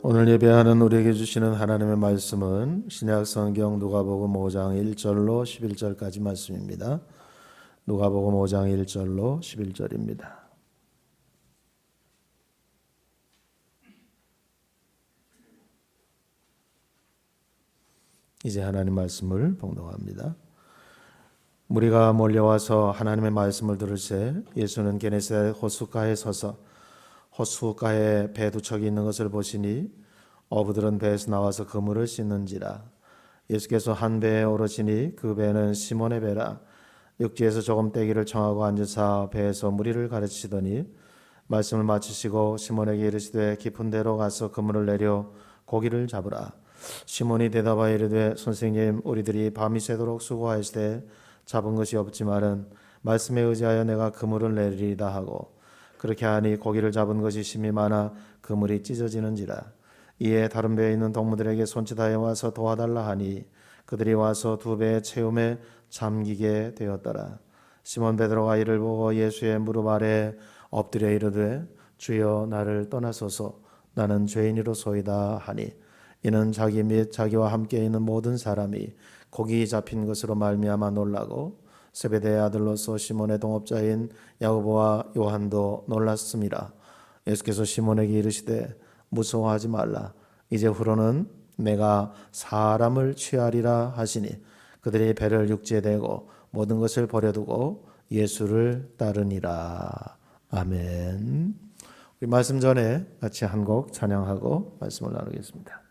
오늘 예배하는 우리에게 주시는 하나님의 말씀은 신약성경 누가복음 5장 1절로 11절까지 말씀입니다. 누가복음 5장 1절로 11절입니다. 이제 하나님 말씀을 봉독합니다. 무리가 몰려와서 하나님의 말씀을 들을새 예수는 게네사렛 호숫가에 서서 호숫가에 배 두 척이 있는 것을 보시니 어부들은 배에서 나와서 그물을 씻는지라. 예수께서 한 배에 오르시니 그 배는 시몬의 배라. 육지에서 조금 떼기를 청하고 앉으사 배에서 무리를 가르치시더니 말씀을 마치시고 시몬에게 이르시되 깊은 데로 가서 그물을 내려 고기를 잡으라. 시몬이 대답하여 이르되 선생님, 우리들이 밤이 새도록 수고하였으되 잡은 것이 없지만은 말씀에 의지하여 내가 그물을 내리리다 하고, 그렇게 하니 고기를 잡은 것이 심히 많아 그물이 찢어지는지라. 이에 다른 배에 있는 동무들에게 손짓하여 와서 도와달라 하니 그들이 와서 두 배의 채움에 잠기게 되었더라. 시몬 베드로가 이를 보고 예수의 무릎 아래 엎드려 이르되 주여, 나를 떠나소서, 나는 죄인이로소이다 하니, 이는 자기 및 자기와 함께 있는 모든 사람이 고기 잡힌 것으로 말미암아 놀라고 세베대의 아들로서 시몬의 동업자인 야고보와 요한도 놀랐음이라. 예수께서 시몬에게 이르시되 무서워하지 말라. 이제후로는 내가 사람을 취하리라 하시니 그들이 배를 육지에 대고 모든 것을 버려두고 예수를 따르니라. 아멘. 우리 말씀 전에 같이 한 곡 찬양하고 말씀을 나누겠습니다.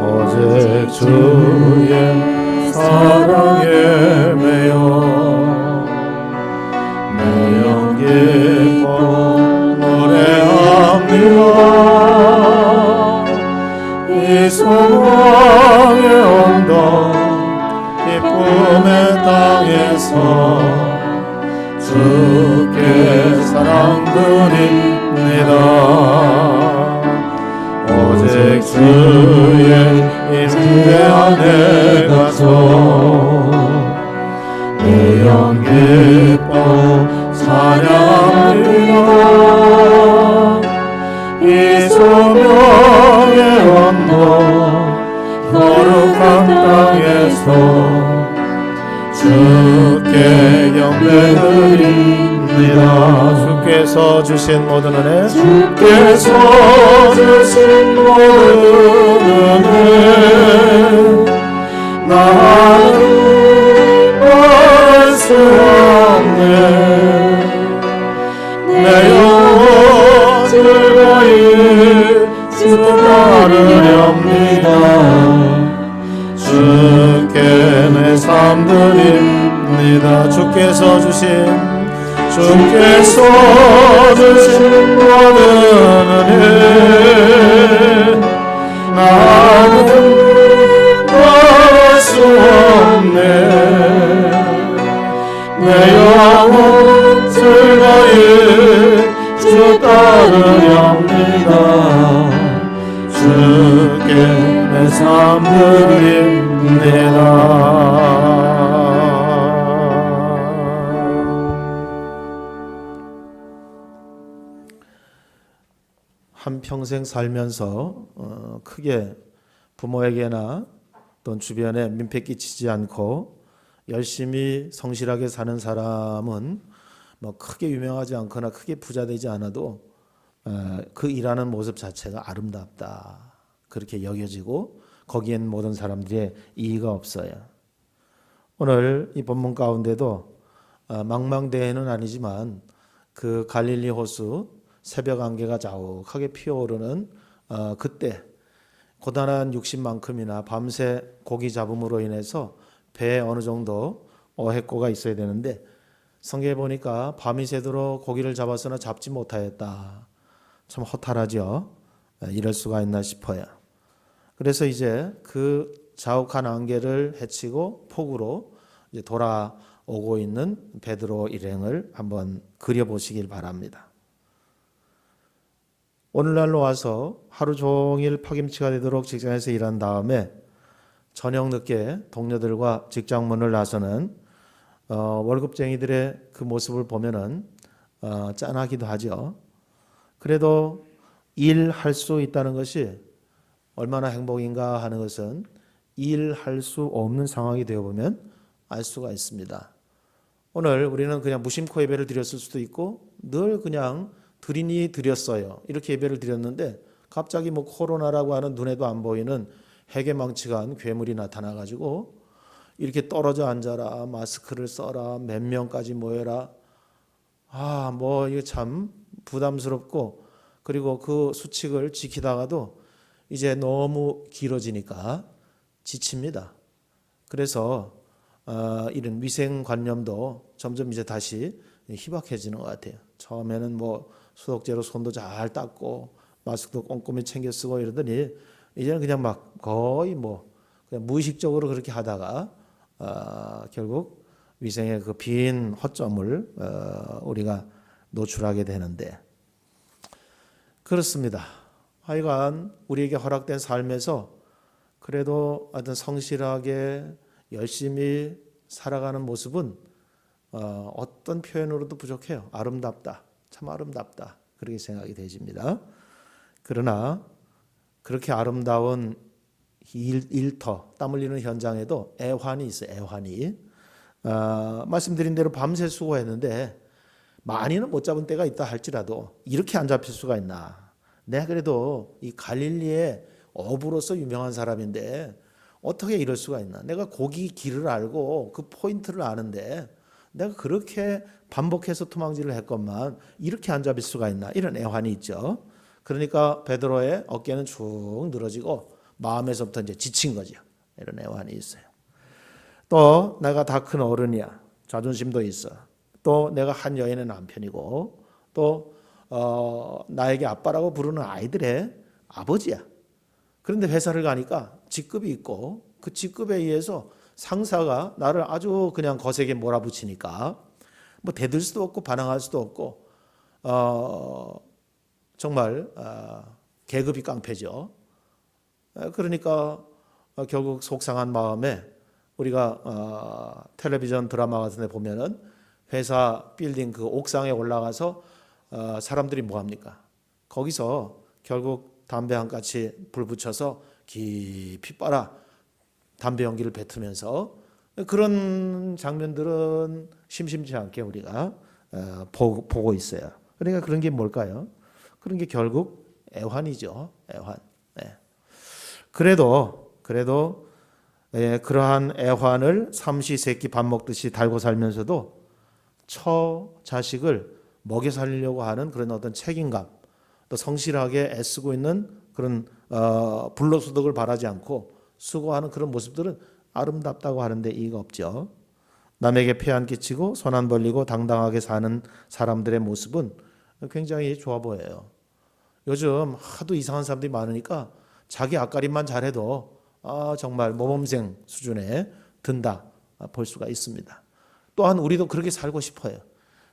오직 주의 사랑에 매여 매여 기뻐 노래합니다. 이 소망의 언덕 기쁨의 땅에서 주께 사랑드립니다. 오직 주의 임재 안에 가서 매연 기뻐 찬양합니다. 이 소명의 언덕 거룩한 땅에서 주께 경배드립니다. 주께서 주신 모든 은혜, 주께서 주신 모든 은혜, 나는 말할 수 없네. 내 영혼 즐거이 주 따르렵니다. 주께 내 삶 드립니다. 주께서 주신 모든 은혜, 나는 말할 수 없네. 내 영혼 즐거이 주 따르렵니다. 주께 내 삶 드립니다. 한평생 살면서 크게 부모에게나 또는 주변에 민폐 끼치지 않고 열심히 성실하게 사는 사람은 뭐 크게 유명하지 않거나 크게 부자 되지 않아도 그 일하는 모습 자체가 아름답다, 그렇게 여겨지고 거기엔 모든 사람들의 이의가 없어요. 오늘 이 본문 가운데도 망망대해는 아니지만 그 갈릴리 호수 새벽 안개가 자욱하게 피어오르는 그때 고단한 육신만큼이나 밤새 고기 잡음으로 인해서 배에 어느 정도 어획고가 있어야 되는데, 성경에 보니까 밤이 새도록 고기를 잡아서나 잡지 못하였다. 참 허탈하죠. 이럴 수가 있나 싶어요. 그래서 이제 그 자욱한 안개를 헤치고 폭우로 이제 돌아오고 있는 베드로 일행을 한번 그려보시길 바랍니다. 오늘날로 와서 하루 종일 파김치가 되도록 직장에서 일한 다음에 저녁 늦게 동료들과 직장문을 나서는 월급쟁이들의 그 모습을 보면은 짠하기도 하죠. 그래도 일할 수 있다는 것이 얼마나 행복인가 하는 것은 일할 수 없는 상황이 되어 보면 알 수가 있습니다. 오늘 우리는 그냥 무심코 예배를 드렸을 수도 있고 늘 그냥 드리니 드렸어요. 이렇게 예배를 드렸는데 갑자기 뭐 코로나라고 하는 눈에도 안 보이는 해괴망측한 괴물이 나타나가지고 이렇게 떨어져 앉아라, 마스크를 써라, 몇 명까지 모여라. 뭐 이게 참 부담스럽고 그리고 그 수칙을 지키다가도 이제 너무 길어지니까 지칩니다. 그래서 이런 위생관념도 점점 이제 다시 희박해지는 것 같아요. 처음에는 뭐 소독제로 손도 잘 닦고 마스크도 꼼꼼히 챙겨 쓰고 이러더니 이제는 그냥 막 거의 뭐 그냥 무의식적으로 그렇게 하다가 결국 위생의 그 빈 허점을 우리가 노출하게 되는데 그렇습니다. 하여간 우리에게 허락된 삶에서 그래도 어떤 성실하게 열심히 살아가는 모습은 어떤 표현으로도 부족해요. 아름답다. 참 아름답다. 그렇게 생각이 되집니다. 그러나 그렇게 아름다운 일터, 땀 흘리는 현장에도 애환이 있어요. 애환이. 말씀드린 대로 밤새 수고했는데 많이는 못 잡은 때가 있다 할지라도 이렇게 안 잡힐 수가 있나. 내가 그래도 이 갈릴리의 어부로서 유명한 사람인데 어떻게 이럴 수가 있나. 내가 고기 길을 알고 그 포인트를 아는데 내가 그렇게 반복해서 투망질을 했건만 이렇게 안 잡힐 수가 있나. 이런 애환이 있죠. 그러니까 베드로의 어깨는 쭉 늘어지고 마음에서부터 이제 지친 거죠. 이런 애환이 있어요. 또 내가 다 큰 어른이야. 자존심도 있어. 또 내가 한 여인의 남편이고 또 나에게 아빠라고 부르는 아이들의 아버지야. 그런데 회사를 가니까 직급이 있고 그 직급에 의해서 상사가 나를 아주 그냥 거세게 몰아붙이니까 뭐 대들 수도 없고 반항할 수도 없고 정말 계급이 깡패죠. 그러니까 결국 속상한 마음에 우리가 텔레비전 드라마 같은 데 보면은 회사 빌딩 그 옥상에 올라가서 사람들이 뭐 합니까? 거기서 결국 담배 한 가치 불 붙여서 깊이 빨아 담배 연기를 뱉으면서 그런 장면들은 심심치 않게 우리가 보고 있어요. 그러니까 그런 게 뭘까요? 그런 게 결국 애환이죠. 애환. 네. 그래도 그러한 애환을 삼시세끼 밥 먹듯이 달고 살면서도 처 자식을 먹여 살리려고 하는 그런 어떤 책임감, 또 성실하게 애쓰고 있는 그런 불로소득을 바라지 않고 수고하는 그런 모습들은 아름답다고 하는데 이의가 없죠. 남에게 폐 안 끼치고 손 안 벌리고 당당하게 사는 사람들의 모습은 굉장히 좋아 보여요. 요즘 하도 이상한 사람들이 많으니까 자기 앞가림만 잘해도 정말 모범생 수준에 든다 볼 수가 있습니다. 또한 우리도 그렇게 살고 싶어요.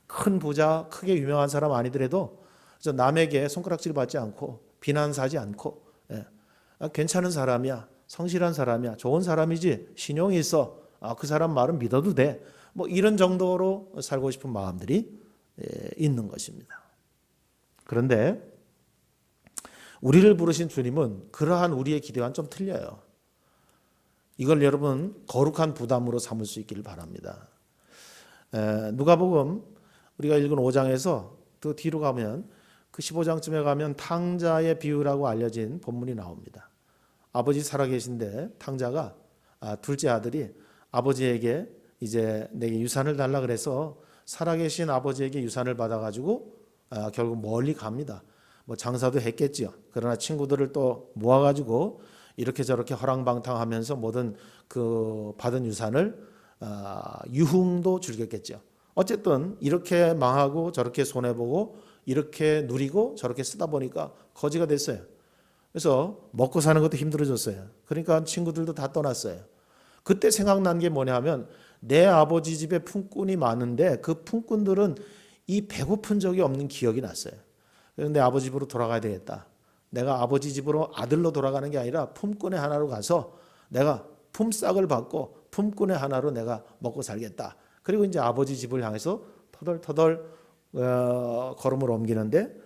큰 부자, 크게 유명한 사람 아니더라도 남에게 손가락질 받지 않고 비난사지 않고 괜찮은 사람이야, 성실한 사람이야, 좋은 사람이지, 신용이 있어, 그 사람 말은 믿어도 돼, 뭐 이런 정도로 살고 싶은 마음들이 있는 것입니다. 그런데 우리를 부르신 주님은 그러한 우리의 기대와는 좀 틀려요. 이걸 여러분 거룩한 부담으로 삼을 수 있기를 바랍니다. 누가복음 우리가 읽은 5장에서 또 뒤로 가면 그 15장쯤에 가면 탕자의 비유라고 알려진 본문이 나옵니다. 아버지 살아계신데 탕자가 둘째 아들이 아버지에게 이제 내게 유산을 달라 그래서 살아계신 아버지에게 유산을 받아가지고 결국 멀리 갑니다. 뭐 장사도 했겠지요. 그러나 친구들을 또 모아가지고 이렇게 저렇게 허랑방탕하면서 모든 그 받은 유산을 유흥도 즐겼겠죠. 어쨌든 이렇게 망하고 저렇게 손해보고 이렇게 누리고 저렇게 쓰다 보니까 거지가 됐어요. 그래서 먹고 사는 것도 힘들어졌어요. 그러니까 친구들도 다 떠났어요. 그때 생각난 게 뭐냐면 내 아버지 집에 품꾼이 많은데 그 품꾼들은 이 배고픈 적이 없는 기억이 났어요. 그래서 내 아버지 집으로 돌아가야 되겠다. 내가 아버지 집으로 아들로 돌아가는 게 아니라 품꾼의 하나로 가서 내가 품삯을 받고 품꾼의 하나로 내가 먹고 살겠다. 그리고 이제 아버지 집을 향해서 터덜터덜 걸음을 옮기는데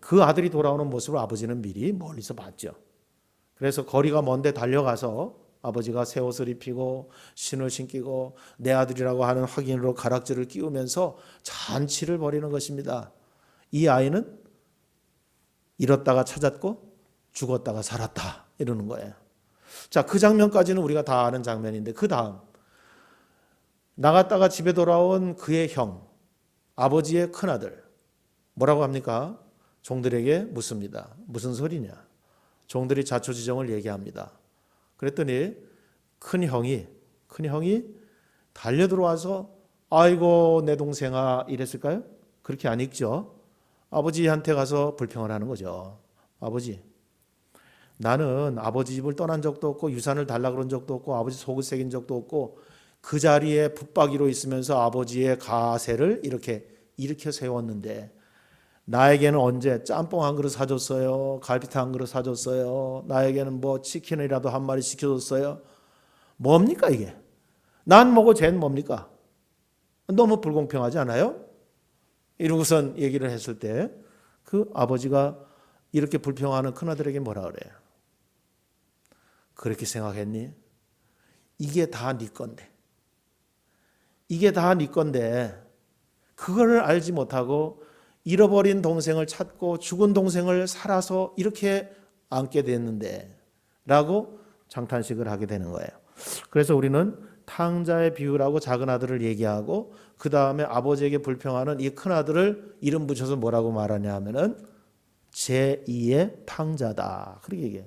그 아들이 돌아오는 모습을 아버지는 미리 멀리서 봤죠. 그래서 거리가 먼데 달려가서 아버지가 새 옷을 입히고 신을 신기고 내 아들이라고 하는 확인으로 가락지를 끼우면서 잔치를 벌이는 것입니다. 이 아이는 잃었다가 찾았고 죽었다가 살았다 이러는 거예요. 자, 그 장면까지는 우리가 다 아는 장면인데 그 다음 나갔다가 집에 돌아온 그의 형, 아버지의 큰아들 뭐라고 합니까? 종들에게 묻습니다. 무슨 소리냐? 종들이 자초지종을 얘기합니다. 그랬더니 큰 형이 달려들어와서 아이고 내 동생아 이랬을까요? 그렇게 안 읽죠. 아버지한테 가서 불평을 하는 거죠. 아버지, 나는 아버지 집을 떠난 적도 없고 유산을 달라 그런 적도 없고 아버지 속을 새긴 적도 없고 그 자리에 붙박이로 있으면서 아버지의 가세를 이렇게 일으켜 세웠는데 나에게는 언제 짬뽕 한 그릇 사줬어요? 갈비탕 한 그릇 사줬어요? 나에게는 뭐 치킨이라도 한 마리 시켜줬어요? 뭡니까 이게? 난 뭐고 쟨 뭡니까? 너무 불공평하지 않아요? 이러고선 얘기를 했을 때 그 아버지가 이렇게 불평하는 큰아들에게 뭐라 그래요? 그렇게 생각했니? 이게 다 네 건데. 이게 다 네 건데 그거를 알지 못하고 잃어버린 동생을 찾고 죽은 동생을 살아서 이렇게 안게 됐는데 라고 장탄식을 하게 되는 거예요. 그래서 우리는 탕자의 비유라고 작은 아들을 얘기하고 그 다음에 아버지에게 불평하는 이 큰 아들을 이름 붙여서 뭐라고 말하냐 하면은 제2의 탕자다. 그렇게 얘기해요.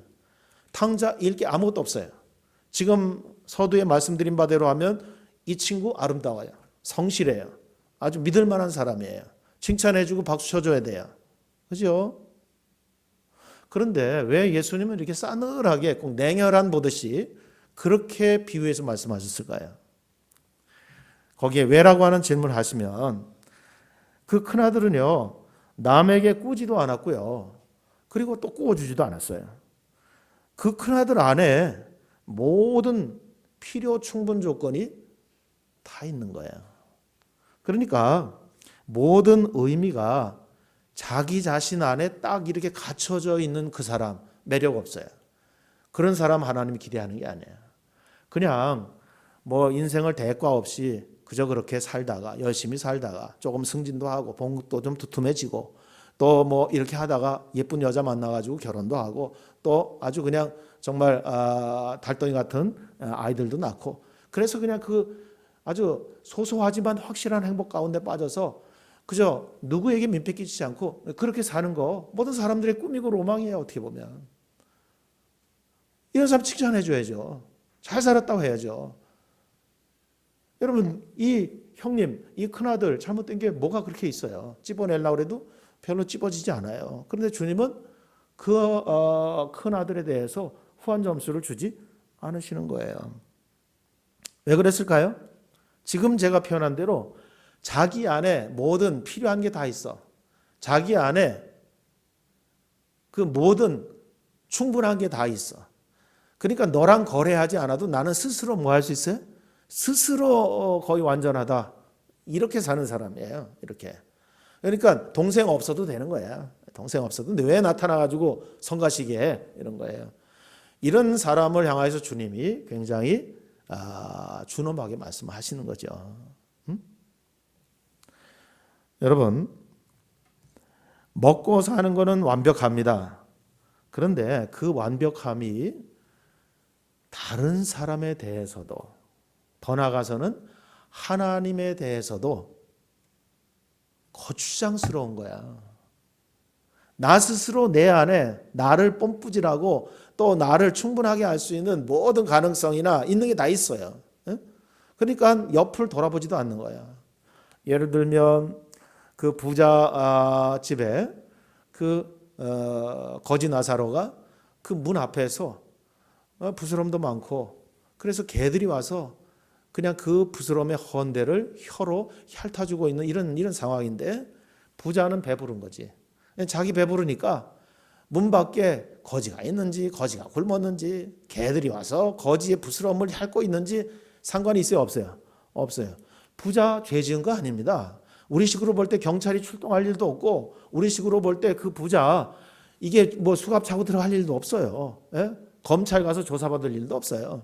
탕자 읽기 아무것도 없어요. 지금 서두에 말씀드린 바대로 하면 이 친구 아름다워요. 성실해요. 아주 믿을 만한 사람이에요. 칭찬해주고 박수 쳐줘야 돼요. 그죠? 그런데 왜 예수님은 이렇게 싸늘하게 꼭 냉혈한 보듯이 그렇게 비유해서 말씀하셨을까요? 거기에 왜라고 하는 질문을 하시면 그 큰아들은요 남에게 꾸지도 않았고요. 그리고 또 꾸어주지도 않았어요. 그 큰아들 안에 모든 필요 충분 조건이 다 있는 거예요. 그러니까 모든 의미가 자기 자신 안에 딱 이렇게 갖춰져 있는 그 사람 매력 없어요. 그런 사람 하나님이 기대하는 게 아니에요. 그냥 뭐 인생을 대가 없이 그저 그렇게 살다가 열심히 살다가 조금 승진도 하고 봉급도 좀 두툼해지고 또 뭐 이렇게 하다가 예쁜 여자 만나가지고 결혼도 하고 또 아주 그냥 정말 달덩이 같은 아이들도 낳고 그래서 그냥 그 아주 소소하지만 확실한 행복 가운데 빠져서 그저 누구에게 민폐 끼치지 않고 그렇게 사는 거 모든 사람들의 꿈이고 로망이에요. 어떻게 보면 이런 사람 칭찬해 줘야죠. 잘 살았다고 해야죠. 여러분 이 형님 이 큰아들 잘못된 게 뭐가 그렇게 있어요. 찝어내려고 해도 별로 찝어지지 않아요. 그런데 주님은 그 큰아들에 대해서 후한 점수를 주지 않으시는 거예요. 왜 그랬을까요? 지금 제가 표현한 대로 자기 안에 모든 필요한 게 다 있어. 자기 안에 그 모든 충분한 게 다 있어. 그러니까 너랑 거래하지 않아도 나는 스스로 뭐 할 수 있어요? 스스로 거의 완전하다. 이렇게 사는 사람이에요. 이렇게. 그러니까 동생 없어도 되는 거야. 동생 없어도. 근데 왜 나타나가지고 성가시게 해? 이런 거예요. 이런 사람을 향해서 주님이 굉장히 준엄하게 말씀하시는 거죠. 여러분 먹고 사는 거는 완벽합니다. 그런데 그 완벽함이 다른 사람에 대해서도 더 나아가서는 하나님에 대해서도 거추장스러운 거야. 나 스스로 내 안에 나를 뽐뿌질하고 또 나를 충분하게 할 수 있는 모든 가능성이나 있는 게 다 있어요. 그러니까 옆을 돌아보지도 않는 거야. 예를 들면 그 부자 집에 그 거지 나사로가 그 문 앞에서 부스럼도 많고 그래서 개들이 와서 그냥 그 부스럼의 헌대를 혀로 핥아주고 있는 이런 상황인데 부자는 배부른 거지. 자기 배부르니까 문 밖에 거지가 있는지 거지가 굶었는지 개들이 와서 거지의 부스럼을 핥고 있는지 상관이 있어요 없어요? 없어요. 부자 죄 지은 거 아닙니다. 우리 식으로 볼 때 경찰이 출동할 일도 없고 우리 식으로 볼 때 그 부자 이게 뭐 수갑 차고 들어갈 일도 없어요. 예? 검찰 가서 조사받을 일도 없어요.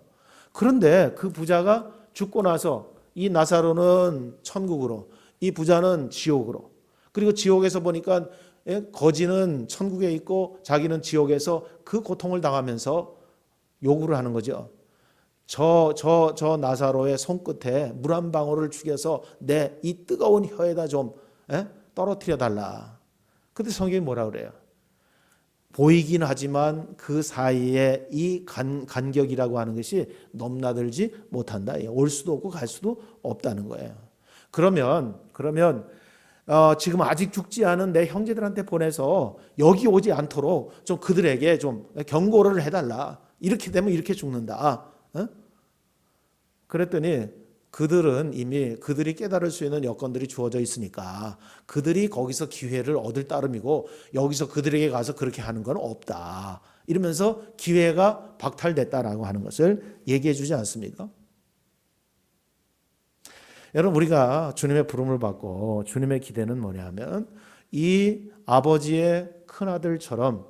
그런데 그 부자가 죽고 나서 이 나사로는 천국으로 이 부자는 지옥으로 그리고 지옥에서 보니까 거지는 천국에 있고 자기는 지옥에서 그 고통을 당하면서 요구를 하는 거죠. 저 나사로의 손끝에 물 한 방울을 죽여서 내 이 뜨거운 혀에다 좀 떨어뜨려 달라. 근데 성경이 뭐라 그래요? 보이긴 하지만 그 사이에 이 간격이라고 하는 것이 넘나들지 못한다. 올 수도 없고 갈 수도 없다는 거예요. 그러면 지금 아직 죽지 않은 내 형제들한테 보내서 여기 오지 않도록 좀 그들에게 좀 경고를 해달라. 이렇게 되면 이렇게 죽는다. 그랬더니 그들은 이미 그들이 깨달을 수 있는 여건들이 주어져 있으니까 그들이 거기서 기회를 얻을 따름이고 여기서 그들에게 가서 그렇게 하는 건 없다. 이러면서 기회가 박탈됐다라고 하는 것을 얘기해 주지 않습니까? 여러분 우리가 주님의 부름을 받고 주님의 기대는 뭐냐면 이 아버지의 큰아들처럼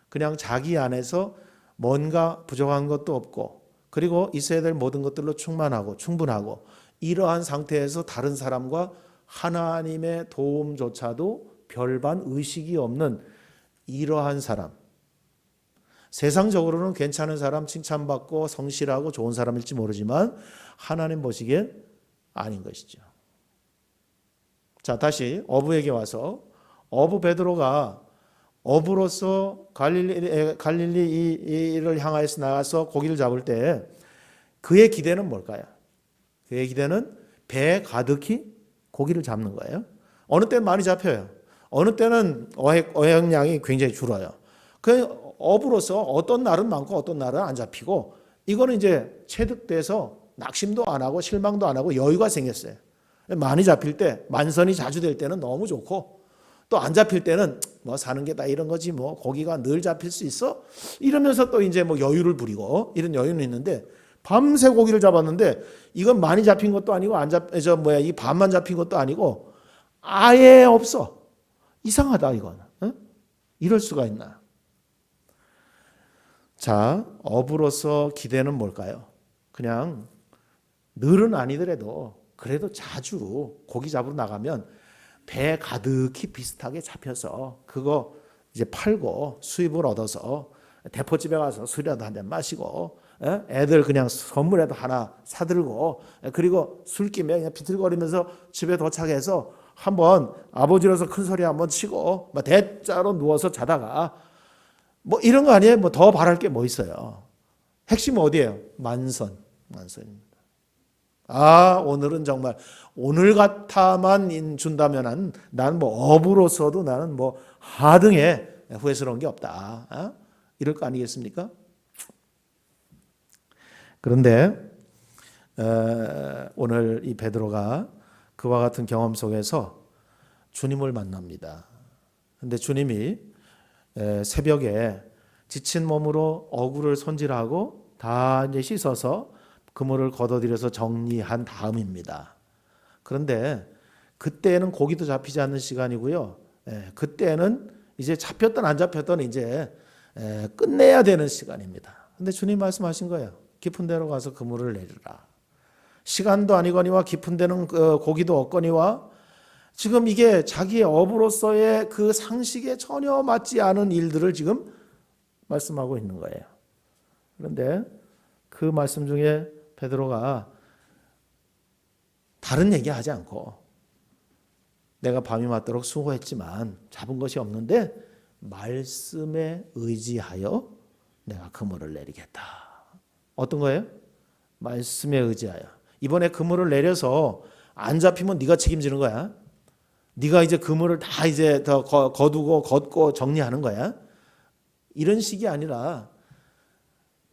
그냥 자기 안에서 뭔가 부족한 것도 없고 그리고 있어야 될 모든 것들로 충만하고 충분하고 이러한 상태에서 다른 사람과 하나님의 도움조차도 별반 의식이 없는 이러한 사람, 세상적으로는 괜찮은 사람, 칭찬받고 성실하고 좋은 사람일지 모르지만 하나님 보시기엔 아닌 것이죠. 자, 다시 어부에게 와서 어부 베드로가 어부로서 갈릴리를 향하여서 나가서 고기를 잡을 때 그의 기대는 뭘까요? 그의 기대는 배 가득히 고기를 잡는 거예요. 어느 때는 많이 잡혀요. 어느 때는 어획량이 굉장히 줄어요. 그 어부로서 어떤 날은 많고 어떤 날은 안 잡히고 이거는 이제 체득돼서 낙심도 안 하고 실망도 안 하고 여유가 생겼어요. 많이 잡힐 때 만선이 자주 될 때는 너무 좋고 또 안 잡힐 때는 뭐 사는 게 다 이런 거지 뭐 고기가 늘 잡힐 수 있어 이러면서 또 이제 뭐 여유를 부리고 이런 여유는 있는데 밤새 고기를 잡았는데 이건 많이 잡힌 것도 아니고 이 반만 잡힌 것도 아니고 아예 없어. 이상하다 이건. 이럴 수가 있나? 자, 어부로서 기대는 뭘까요? 그냥 늘은 아니더라도 그래도 자주 고기 잡으러 나가면 배 가득히 비슷하게 잡혀서 그거 이제 팔고 수입을 얻어서 대포집에 가서 술이라도 한 잔 마시고 애들 그냥 선물이라도 하나 사들고 그리고 술김에 그냥 비틀거리면서 집에 도착해서 한번 아버지로서 큰 소리 한번 치고 막 대자로 누워서 자다가 뭐 이런 거 아니에요? 뭐 더 바랄 게 뭐 있어요? 핵심은 어디예요? 만선입니다. 아, 오늘은 정말 오늘 같아만 준다면 나는 뭐 어부로서도 나는 뭐 하등에 후회스러운 게 없다. 이럴 거 아니겠습니까? 그런데 오늘 이 베드로가 그와 같은 경험 속에서 주님을 만납니다. 그런데 주님이 새벽에 지친 몸으로 어구를 손질하고 다 이제 씻어서 그물을 걷어들여서 정리한 다음입니다. 그런데 그때는 고기도 잡히지 않는 시간이고요. 그때는 이제 잡혔든 안 잡혔든 이제 끝내야 되는 시간입니다. 근데 주님 말씀하신 거예요. 깊은 데로 가서 그물을 내리라. 시간도 아니거니와 깊은 데는 고기도 없거니와 지금 이게 자기의 어부로서의 그 상식에 전혀 맞지 않은 일들을 지금 말씀하고 있는 거예요. 그런데 그 말씀 중에 베드로가 다른 얘기하지 않고 내가 밤이 맞도록 수고했지만 잡은 것이 없는데 말씀에 의지하여 내가 그물을 내리겠다. 어떤 거예요? 말씀에 의지하여. 이번에 그물을 내려서 안 잡히면 네가 책임지는 거야. 네가 이제 그물을 다 이제 더 거두고 걷고 정리하는 거야. 이런 식이 아니라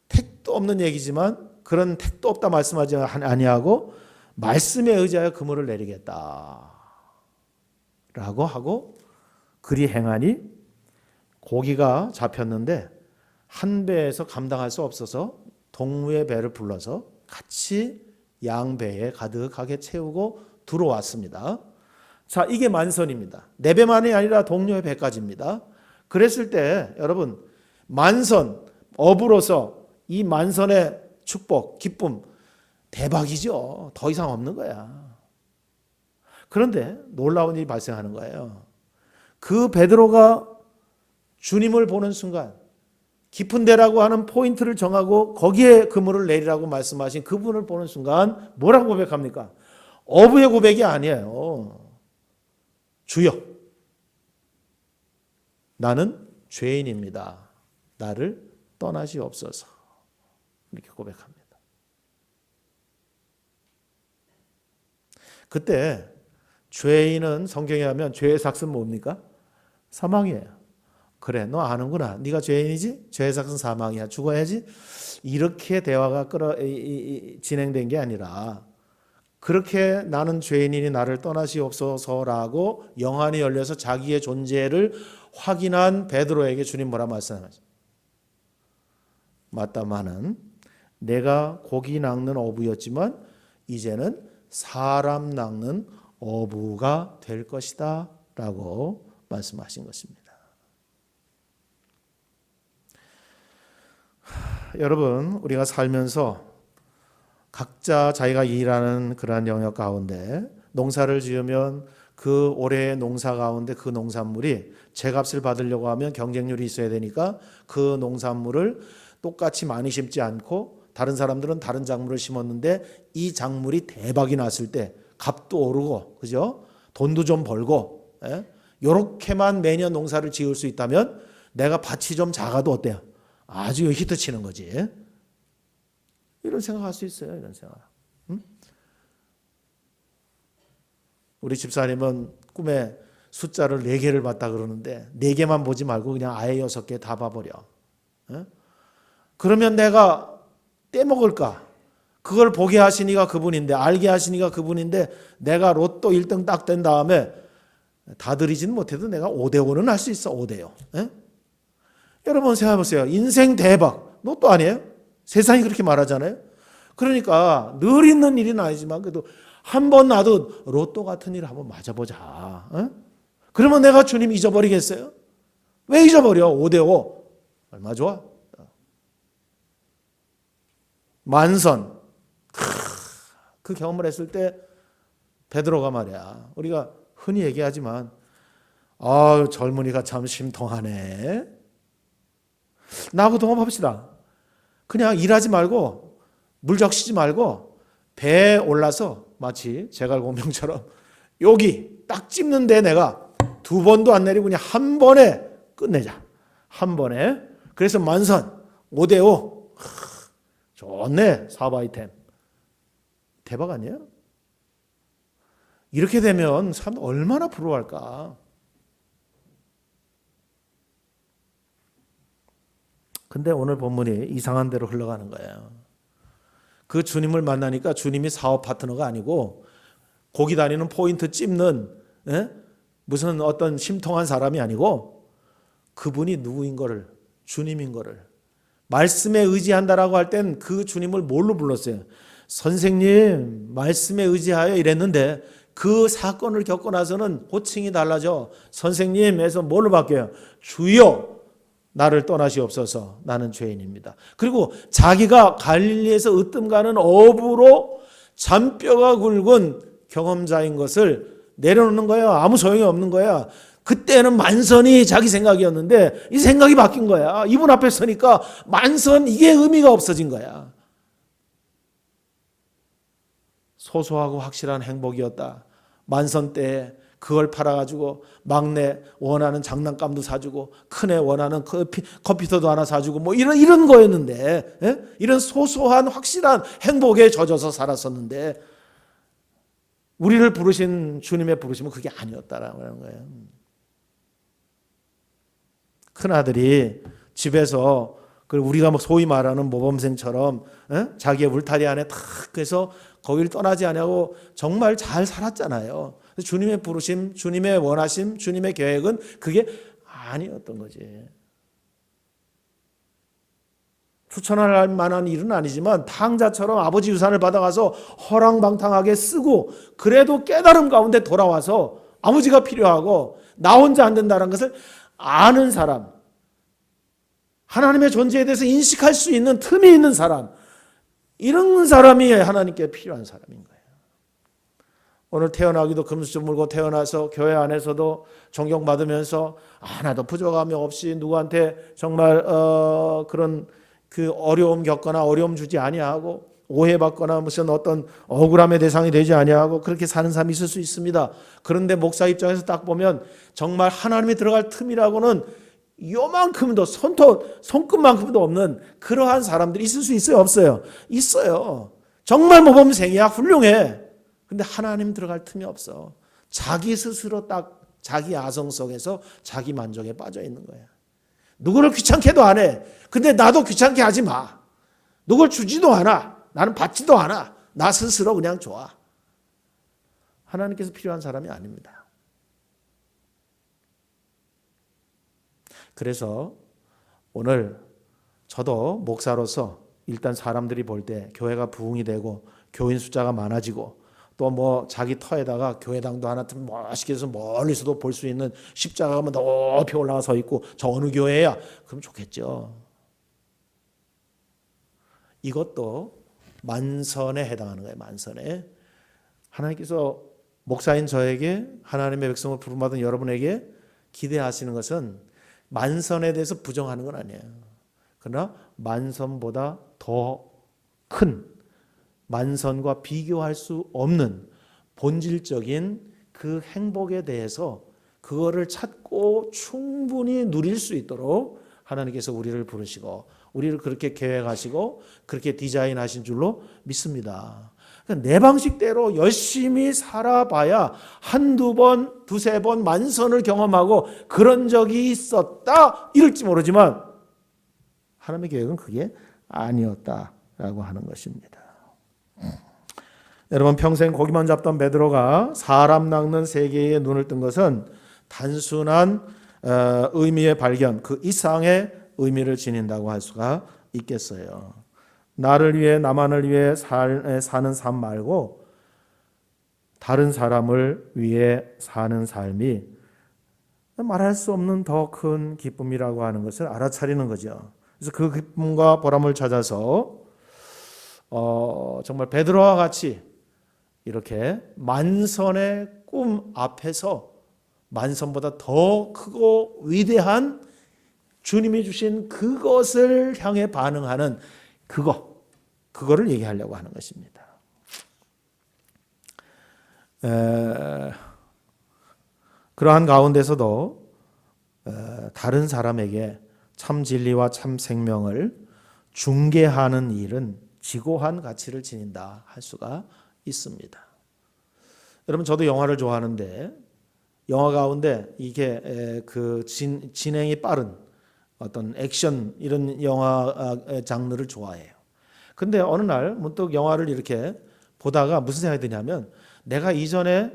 택도 없는 얘기지만 그런 택도 없다 말씀하지 아니하고 말씀에 의지하여 그물을 내리겠다 라고 하고 그리 행하니 고기가 잡혔는데 한 배에서 감당할 수 없어서 동무의 배를 불러서 같이 양배에 가득하게 채우고 들어왔습니다. 자, 이게 만선입니다. 네 배만이 아니라 동료의 배까지입니다. 그랬을 때 여러분, 만선, 어부로서 이 만선의 축복, 기쁨, 대박이죠. 더 이상 없는 거야. 그런데 놀라운 일이 발생하는 거예요. 그 베드로가 주님을 보는 순간 깊은 데라고 하는 포인트를 정하고 거기에 그물을 내리라고 말씀하신 그분을 보는 순간 뭐라고 고백합니까? 어부의 고백이 아니에요. 주여, 나는 죄인입니다. 나를 떠나시옵소서. 이렇게 고백합니다. 그때 죄인은 성경에 하면 죄의 삭은 뭡니까? 사망이에요. 그래, 너 아는구나. 네가 죄인이지? 죄의 삭은 사망이야. 죽어야지. 이렇게 대화가 진행된 게 아니라 그렇게 나는 죄인이니 나를 떠나시옵소서라고 영안이 열려서 자기의 존재를 확인한 베드로에게 주님 뭐라 말씀하시죠? 마땅하는 내가 고기 낚는 어부였지만 이제는 사람 낚는 어부가 될 것이다 라고 말씀하신 것입니다. 여러분, 우리가 살면서 각자 자기가 일하는 그러한 영역 가운데 농사를 지으면 그 올해의 농사 가운데 그 농산물이 제값을 받으려고 하면 경쟁률이 있어야 되니까 그 농산물을 똑같이 많이 심지 않고 다른 사람들은 다른 작물을 심었는데 이 작물이 대박이 났을 때 값도 오르고, 그죠? 돈도 좀 벌고, 요렇게만 매년 농사를 지을 수 있다면 내가 밭이 좀 작아도 어때요? 아주 히트 치는 거지. 이런 생각할 수 있어요. 이런 생각. 응? 우리 집사님은 꿈에 숫자를 4개를 봤다 그러는데 4개만 보지 말고 그냥 아예 6개 다 봐버려. 그러면 내가 떼먹을까? 그걸 보게 하시니가 그분인데, 알게 하시니가 그분인데, 내가 로또 1등 딱 된 다음에 다 드리지는 못해도 내가 5대5는 할 수 있어. 5대5. 여러분 생각해 보세요. 인생 대박. 로또 아니에요? 세상이 그렇게 말하잖아요. 그러니까 늘 있는 일은 아니지만 그래도 한 번 나도 로또 같은 일 한번 맞아보자. 그러면 내가 주님 잊어버리겠어요? 왜 잊어버려? 5대5. 얼마 좋아? 만선. 그 경험을 했을 때 베드로가 말이야. 우리가 흔히 얘기하지만 젊은이가 참 심통하네. 나하고 동업합시다. 그냥 일하지 말고 물 적시지 말고 배에 올라서 마치 제갈공명처럼 여기 딱 찝는데 내가 2번도 안 내리고 그냥 한 번에 끝내자. 한 번에. 그래서 만선 5대5. 좋네. 사업 아이템. 대박 아니에요? 이렇게 되면 사람 얼마나 부러워할까? 근데 오늘 본문이 이상한 대로 흘러가는 거예요. 그 주님을 만나니까 주님이 사업 파트너가 아니고 고기 다니는 포인트 찝는 무슨 어떤 심통한 사람이 아니고 그분이 누구인 거를, 주님인 거를 말씀에 의지한다라고 할 땐 그 주님을 뭘로 불렀어요? 선생님, 말씀에 의지하여 이랬는데 그 사건을 겪고 나서는 호칭이 달라져. 선생님에서 뭘로 바뀌어요? 주여, 나를 떠나시옵소서. 나는 죄인입니다. 그리고 자기가 갈릴리에서 으뜸 가는 어부로 잔뼈가 굵은 경험자인 것을 내려놓는 거야. 아무 소용이 없는 거야. 그때는 만선이 자기 생각이었는데 이 생각이 바뀐 거야. 이분 앞에 서니까 만선 이게 의미가 없어진 거야. 소소하고 확실한 행복이었다. 만선 때에 그걸 팔아가지고 막내 원하는 장난감도 사주고 큰애 원하는 컴퓨터도 하나 사주고 뭐 이런 거였는데, 이런 소소한 확실한 행복에 젖어서 살았었는데 우리를 부르신 주님의 부르심은 그게 아니었다라고 하는 거예요. 큰아들이 집에서 우리가 소위 말하는 모범생처럼 자기의 울타리 안에 탁 해서 거기를 떠나지 않냐고 정말 잘 살았잖아요. 주님의 부르심, 주님의 원하심, 주님의 계획은 그게 아니었던 거지. 추천할 만한 일은 아니지만 탕자처럼 아버지 유산을 받아가서 허랑방탕하게 쓰고 그래도 깨달음 가운데 돌아와서 아버지가 필요하고 나 혼자 안 된다는 것을 아는 사람, 하나님의 존재에 대해서 인식할 수 있는 틈이 있는 사람, 이런 사람이 하나님께 필요한 사람인 거예요. 오늘 태어나기도 금수저 물고 태어나서 교회 안에서도 존경받으면서 하나도 부족함이 없이 누구한테 정말 그런 그 어려움 겪거나 어려움 주지 아니하고 오해받거나 무슨 어떤 억울함의 대상이 되지 아니하고 그렇게 사는 사람이 있을 수 있습니다. 그런데 목사 입장에서 딱 보면 정말 하나님이 들어갈 틈이라고는 요만큼도 손끝만큼도 없는 그러한 사람들이 있을 수 있어요, 없어요? 있어요. 정말 모범생이야, 훌륭해. 근데 하나님 들어갈 틈이 없어. 자기 스스로 딱 자기 아성 속에서 자기 만족에 빠져 있는 거야. 누구를 귀찮게 해도 안 해. 근데 나도 귀찮게 하지 마. 누굴 주지도 않아. 나는 받지도 않아. 나 스스로 그냥 좋아. 하나님께서 필요한 사람이 아닙니다. 그래서 오늘 저도 목사로서 일단 사람들이 볼 때 교회가 부흥이 되고 교인 숫자가 많아지고 또 뭐 자기 터에다가 교회당도 하나 멋있게 해서 멀리서도 볼 수 있는 십자가가 높이 올라가 서 있고 저 어느 교회야? 그럼 좋겠죠. 이것도 만선에 해당하는 거예요. 만선에. 하나님께서 목사인 저에게 하나님의 백성을 부름받은 여러분에게 기대하시는 것은 만선에 대해서 부정하는 건 아니에요. 그러나 만선보다 더 큰 만선과 비교할 수 없는 본질적인 그 행복에 대해서 그거를 찾고 충분히 누릴 수 있도록 하나님께서 우리를 부르시고 우리를 그렇게 계획하시고 그렇게 디자인하신 줄로 믿습니다. 그러니까 내 방식대로 열심히 살아봐야 한두 번, 두세 번 만선을 경험하고 그런 적이 있었다 이럴지 모르지만 하나님의 계획은 그게 아니었다라고 하는 것입니다. 여러분 평생 고기만 잡던 베드로가 사람 낚는 세계에 눈을 뜬 것은 단순한 의미의 발견, 그 이상의 의미를 지닌다고 할 수가 있겠어요. 나를 위해 나만을 위해 사는 삶 말고 다른 사람을 위해 사는 삶이 말할 수 없는 더 큰 기쁨이라고 하는 것을 알아차리는 거죠. 그래서 그 기쁨과 보람을 찾아서 정말 베드로와 같이 이렇게 만선의 꿈 앞에서 만선보다 더 크고 위대한 주님이 주신 그것을 향해 반응하는 그거를 얘기하려고 하는 것입니다. 그러한 가운데서도 다른 사람에게 참 진리와 참 생명을 중개하는 일은 지고한 가치를 지닌다 할 수가 있습니다. 여러분 저도 영화를 좋아하는데 영화 가운데 이게 그 진행이 빠른 어떤 액션 이런 영화 장르를 좋아해요. 근데 어느 날 문득 영화를 이렇게 보다가 무슨 생각이 드냐면 내가 이전에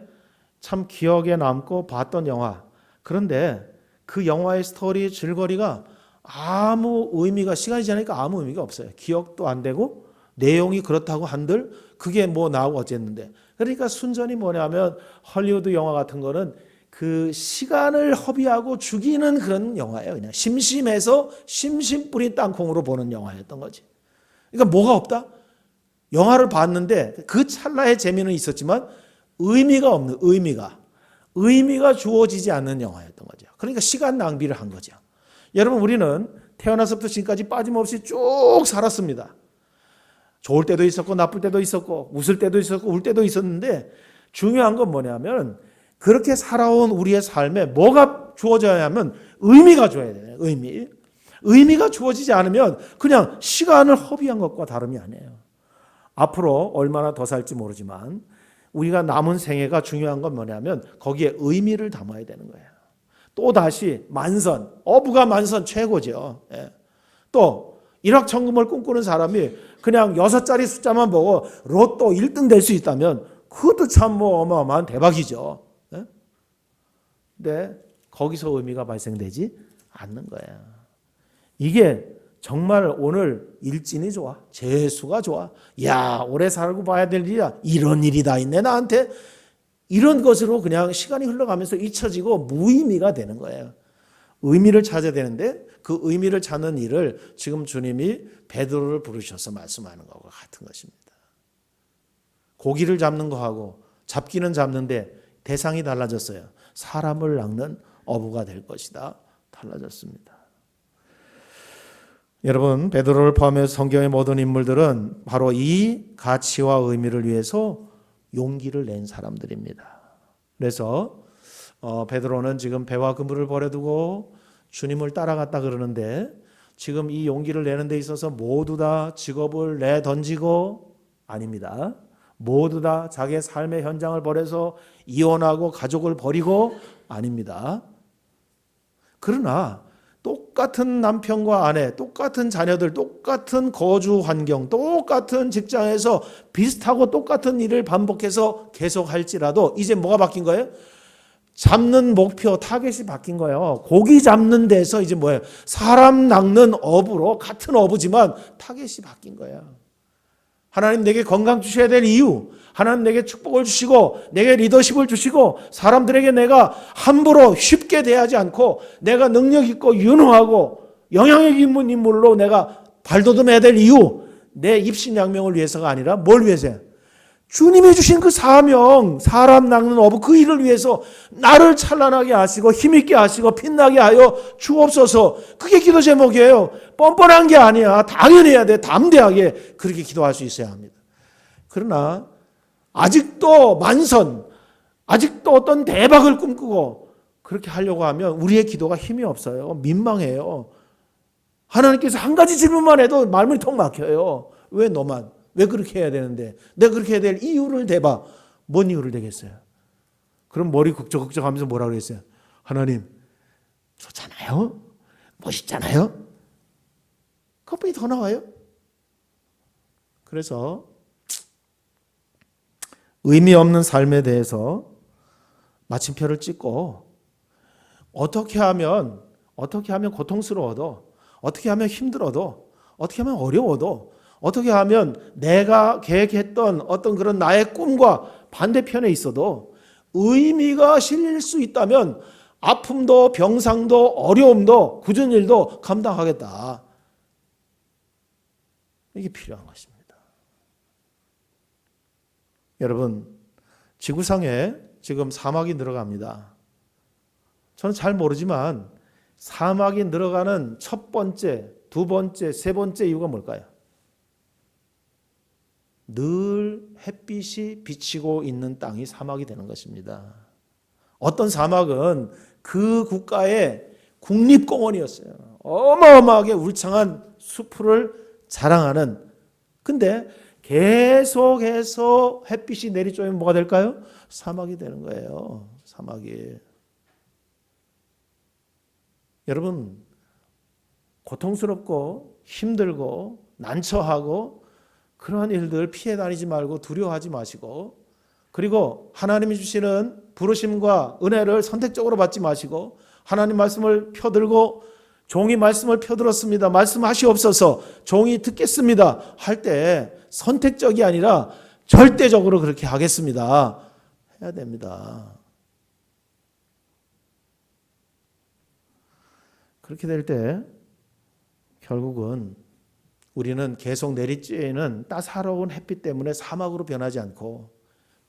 참 기억에 남고 봤던 영화, 그런데 그 영화의 스토리 줄거리가 아무 의미가, 시간이 지나니까 아무 의미가 없어요. 기억도 안 되고 내용이 그렇다고 한들 그게 뭐 나오고 어쨌는데, 그러니까 순전히 뭐냐면 헐리우드 영화 같은 거는 그 시간을 허비하고 죽이는 그런 영화예요. 그냥 심심해서 심심 뿌린 땅콩으로 보는 영화였던 거지. 그러니까 뭐가 없다? 영화를 봤는데 그 찰나의 재미는 있었지만 의미가 없는, 의미가 주어지지 않는 영화였던 거죠. 그러니까 시간 낭비를 한 거죠. 여러분 우리는 태어나서부터 지금까지 빠짐없이 쭉 살았습니다. 좋을 때도 있었고 나쁠 때도 있었고 웃을 때도 있었고 울 때도 있었는데 중요한 건 뭐냐면 그렇게 살아온 우리의 삶에 뭐가 주어져야 하면 의미가 줘야 돼요. 의미가 주어지지 않으면 그냥 시간을 허비한 것과 다름이 아니에요. 앞으로 얼마나 더 살지 모르지만 우리가 남은 생애가 중요한 건 뭐냐면 거기에 의미를 담아야 되는 거예요. 또 다시 만선, 어부가 만선 최고죠. 예. 또 일확천금을 꿈꾸는 사람이 그냥 6자리 숫자만 보고 로또 1등 될 수 있다면 그것도 참 뭐 어마어마한 대박이죠. 예? 근데 거기서 의미가 발생되지 않는 거야. 이게 정말 오늘 일진이 좋아. 재수가 좋아. 야, 오래 살고 봐야 될 일이야. 이런 일이 다 있네 나한테. 이런 것으로 그냥 시간이 흘러가면서 잊혀지고 무의미가 되는 거예요. 의미를 찾아야 되는데 그 의미를 찾는 일을 지금 주님이 베드로를 부르셔서 말씀하는 것과 같은 것입니다. 고기를 잡는 거하고 잡기는 잡는데 대상이 달라졌어요. 사람을 낚는 어부가 될 것이다. 달라졌습니다. 여러분, 베드로를 포함해서 성경의 모든 인물들은 바로 이 가치와 의미를 위해서 용기를 낸 사람들입니다. 그래서 베드로는 지금 배와 그물을 버려두고 주님을 따라갔다 그러는데 지금 이 용기를 내는 데 있어서 모두 다 직업을 내던지고 아닙니다. 모두 다 자기의 삶의 현장을 버려서 이혼하고 가족을 버리고 아닙니다. 그러나 똑같은 남편과 아내, 똑같은 자녀들, 똑같은 거주 환경, 똑같은 직장에서 비슷하고 똑같은 일을 반복해서 계속 할지라도 이제 뭐가 바뀐 거예요? 잡는 목표, 타겟이 바뀐 거예요. 고기 잡는 데서 이제 뭐예요? 사람 낚는 어부로 같은 어부지만 타겟이 바뀐 거예요. 하나님 내게 건강 주셔야 될 이유, 하나님 내게 축복을 주시고 내게 리더십을 주시고 사람들에게 내가 함부로 쉽게 대하지 않고 내가 능력 있고 유능하고 영향력 있는 인물로 내가 발돋움해야 될 이유, 내 입신양명을 위해서가 아니라 뭘 위해서요? 주님이 주신 그 사명, 사람 낚는 어부 그 일을 위해서 나를 찬란하게 하시고 힘있게 하시고 빛나게 하여 주옵소서. 그게 기도 제목이에요. 뻔뻔한 게 아니야. 당연히 해야 돼. 담대하게 그렇게 기도할 수 있어야 합니다. 그러나 아직도 만선, 아직도 어떤 대박을 꿈꾸고 그렇게 하려고 하면 우리의 기도가 힘이 없어요. 민망해요. 하나님께서 한 가지 질문만 해도 말문이 턱 막혀요. 왜 너만? 왜 그렇게 해야 되는데? 내가 그렇게 해야 될 이유를 대봐. 뭔 이유를 대겠어요? 그럼 머리 국적국적 하면서 뭐라 그랬어요? 하나님, 좋잖아요? 멋있잖아요? 그것뿐이 더 나와요? 그래서 의미 없는 삶에 대해서 마침표를 찍고 어떻게 하면 고통스러워도 어떻게 하면 힘들어도 어떻게 하면 어려워도 어떻게 하면 내가 계획했던 어떤 그런 나의 꿈과 반대편에 있어도 의미가 실릴 수 있다면 아픔도 병상도 어려움도 굳은 일도 감당하겠다. 이게 필요한 것입니다. 여러분, 지구상에 지금 사막이 늘어갑니다. 저는 잘 모르지만 사막이 늘어가는 첫 번째, 두 번째, 세 번째 이유가 뭘까요? 늘 햇빛이 비치고 있는 땅이 사막이 되는 것입니다. 어떤 사막은 그 국가의 국립공원이었어요. 어마어마하게 울창한 숲을 자랑하는. 근데 계속해서 햇빛이 내리쬐면 뭐가 될까요? 사막이 되는 거예요. 사막이. 여러분, 고통스럽고 힘들고 난처하고 그러한 일들 피해 다니지 말고 두려워하지 마시고, 그리고 하나님이 주시는 부르심과 은혜를 선택적으로 받지 마시고 하나님 말씀을 펴들고 종이 말씀을 펴들었습니다. 말씀하시옵소서. 종이 듣겠습니다. 할 때 선택적이 아니라 절대적으로 그렇게 하겠습니다. 해야 됩니다. 그렇게 될 때 결국은 우리는 계속 내리쬐는 따사로운 햇빛 때문에 사막으로 변하지 않고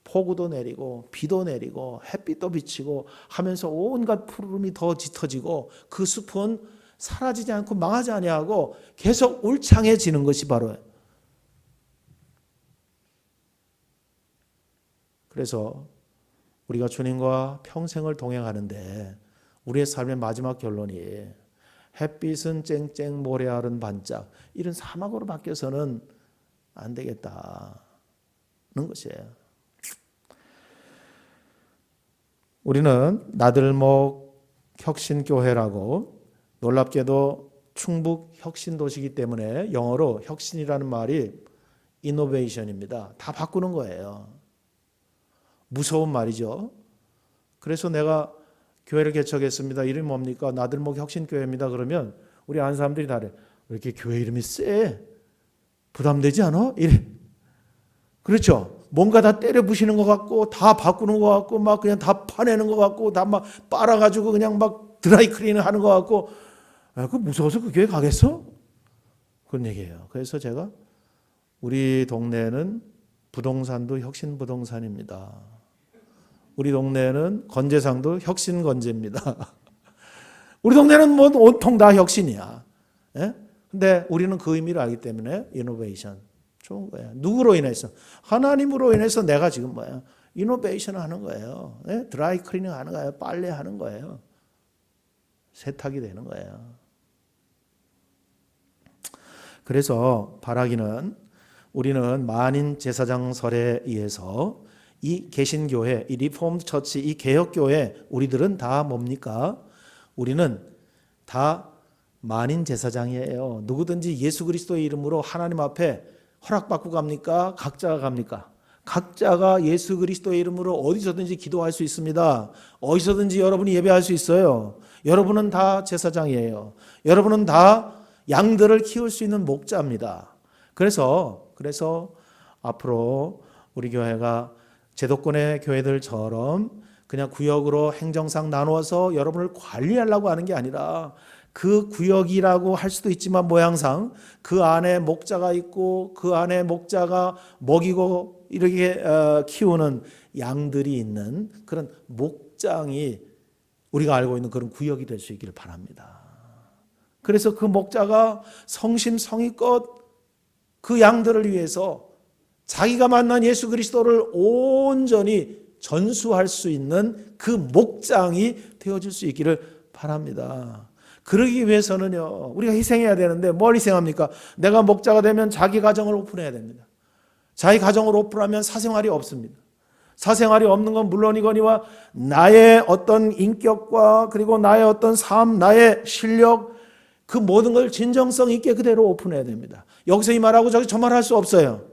폭우도 내리고 비도 내리고 햇빛도 비치고 하면서 온갖 푸르름이 더 짙어지고 그 숲은 사라지지 않고 망하지 아니하고 계속 울창해지는 것이 바로. 그래서 우리가 주님과 평생을 동행하는데 우리의 삶의 마지막 결론이 햇빛은 쨍쨍 모래알은 반짝 이런 사막으로 바뀌어서는 안 되겠다는 것이에요. 우리는 나들목 혁신교회라고, 놀랍게도 충북 혁신도시이기 때문에 영어로 혁신이라는 말이 이노베이션입니다. 다 바꾸는 거예요. 무서운 말이죠. 그래서 내가 교회를 개척했습니다. 이름이 뭡니까? 나들목 혁신교회입니다. 그러면 우리 아는 사람들이 다래. 왜 이렇게 교회 이름이 쎄? 부담되지 않아? 이래. 그렇죠? 뭔가 다 때려 부시는 것 같고 다 바꾸는 것 같고 막 그냥 다 파내는 것 같고 다 막 빨아가지고 그냥 막 드라이 클리닝 하는 것 같고 그 무서워서 그 교회 가겠어? 그런 얘기예요. 그래서 제가 우리 동네는 부동산도 혁신 부동산입니다. 우리 동네는 건재상도 혁신 건재입니다. 우리 동네는 뭐 온통 다 혁신이야. 예? 근데 우리는 그 의미를 알기 때문에 이노베이션 좋은 거야. 누구로 인해서? 하나님으로 인해서 내가 지금 뭐야? 이노베이션을 하는 거예요. 예? 드라이 클리닝 하는 거예요. 빨래 하는 거예요. 세탁이 되는 거예요. 그래서 바라기는 우리는 만인 제사장설에 의해서 이 개신교회, 이 리폼드 처치, 이 개혁교회 우리들은 다 뭡니까? 우리는 다 만인 제사장이에요. 누구든지 예수 그리스도의 이름으로 하나님 앞에 허락받고 갑니까? 각자가 갑니까? 각자가 예수 그리스도의 이름으로 어디서든지 기도할 수 있습니다. 어디서든지 여러분이 예배할 수 있어요. 여러분은 다 제사장이에요. 여러분은 다 양들을 키울 수 있는 목자입니다. 그래서 앞으로 우리 교회가 제도권의 교회들처럼 그냥 구역으로 행정상 나누어서 여러분을 관리하려고 하는 게 아니라 그 구역이라고 할 수도 있지만 모양상 그 안에 목자가 있고 그 안에 목자가 먹이고 이렇게 키우는 양들이 있는 그런 목장이 우리가 알고 있는 그런 구역이 될 수 있기를 바랍니다. 그래서 그 목자가 성심성의껏 그 양들을 위해서 자기가 만난 예수 그리스도를 온전히 전수할 수 있는 그 목장이 되어줄 수 있기를 바랍니다. 그러기 위해서는요, 우리가 희생해야 되는데 뭘 희생합니까? 내가 목자가 되면 자기 가정을 오픈해야 됩니다. 자기 가정을 오픈하면 사생활이 없습니다. 사생활이 없는 건 물론이거니와 나의 어떤 인격과 그리고 나의 어떤 삶, 나의 실력, 그 모든 걸 진정성 있게 그대로 오픈해야 됩니다. 여기서 이 말하고 저기 저 말할 수 없어요.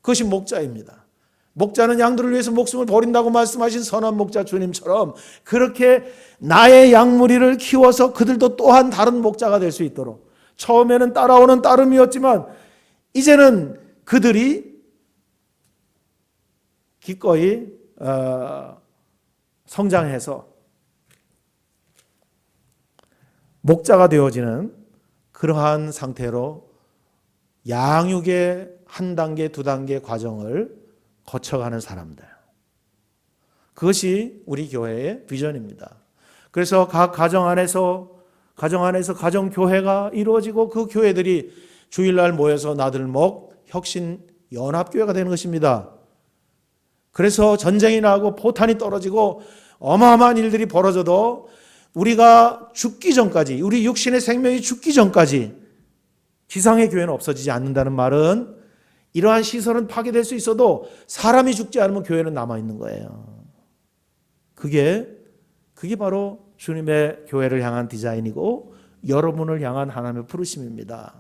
그것이 목자입니다. 목자는 양들을 위해서 목숨을 버린다고 말씀하신 선한 목자 주님처럼 그렇게 나의 양무리를 키워서 그들도 또한 다른 목자가 될 수 있도록, 처음에는 따라오는 따름이었지만 이제는 그들이 기꺼이 성장해서 목자가 되어지는 그러한 상태로 양육의 한 단계, 두 단계 과정을 거쳐가는 사람들. 그것이 우리 교회의 비전입니다. 그래서 각 가정 안에서 가정교회가 이루어지고 그 교회들이 주일날 모여서 나들목 혁신 연합교회가 되는 것입니다. 그래서 전쟁이 나고 포탄이 떨어지고 어마어마한 일들이 벌어져도 우리가 죽기 전까지, 우리 육신의 생명이 죽기 전까지 지상의 교회는 없어지지 않는다는 말은 이러한 시설은 파괴될 수 있어도 사람이 죽지 않으면 교회는 남아있는 거예요. 그게 바로 주님의 교회를 향한 디자인이고 여러분을 향한 하나님의 부르심입니다.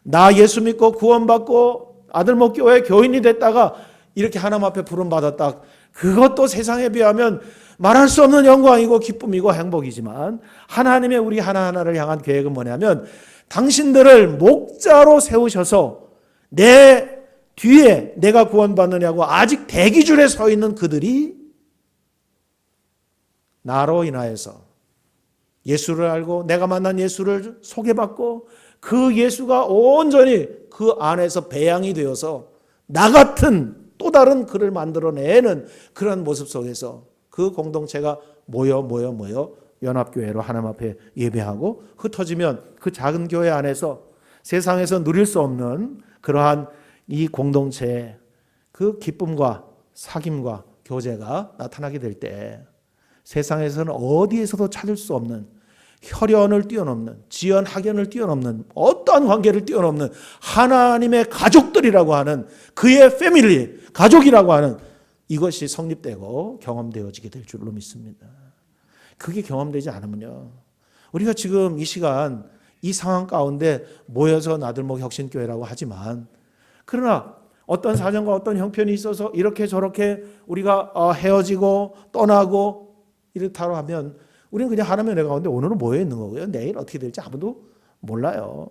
나 예수 믿고 구원받고 아들목 교회 교인이 됐다가 이렇게 하나님 앞에 부름받았다. 그것도 세상에 비하면 말할 수 없는 영광이고 기쁨이고 행복이지만 하나님의 우리 하나하나를 향한 계획은 뭐냐면 당신들을 목자로 세우셔서 내 뒤에 내가 구원받느냐고 아직 대기줄에 서 있는 그들이 나로 인하여서 예수를 알고 내가 만난 예수를 소개받고 그 예수가 온전히 그 안에서 배양이 되어서 나 같은 또 다른 그를 만들어내는 그런 모습 속에서 그 공동체가 모여 연합교회로 하나님 앞에 예배하고 흩어지면 그 작은 교회 안에서 세상에서 누릴 수 없는 그러한 이 공동체의 그 기쁨과 사귐과 교제가 나타나게 될 때 세상에서는 어디에서도 찾을 수 없는 혈연을 뛰어넘는 지연 학연을 뛰어넘는 어떠한 관계를 뛰어넘는 하나님의 가족들이라고 하는 그의 패밀리, 가족이라고 하는 이것이 성립되고 경험되어지게 될 줄로 믿습니다. 그게 경험되지 않으면요, 우리가 지금 이 시간 이 상황 가운데 모여서 나들목 혁신교회라고 하지만 그러나 어떤 사정과 어떤 형편이 있어서 이렇게 저렇게 우리가 헤어지고 떠나고 이렇다고 하면 우리는 그냥 하나님의 은혜 가운데 오늘은 모여 있는 거고요. 내일 어떻게 될지 아무도 몰라요.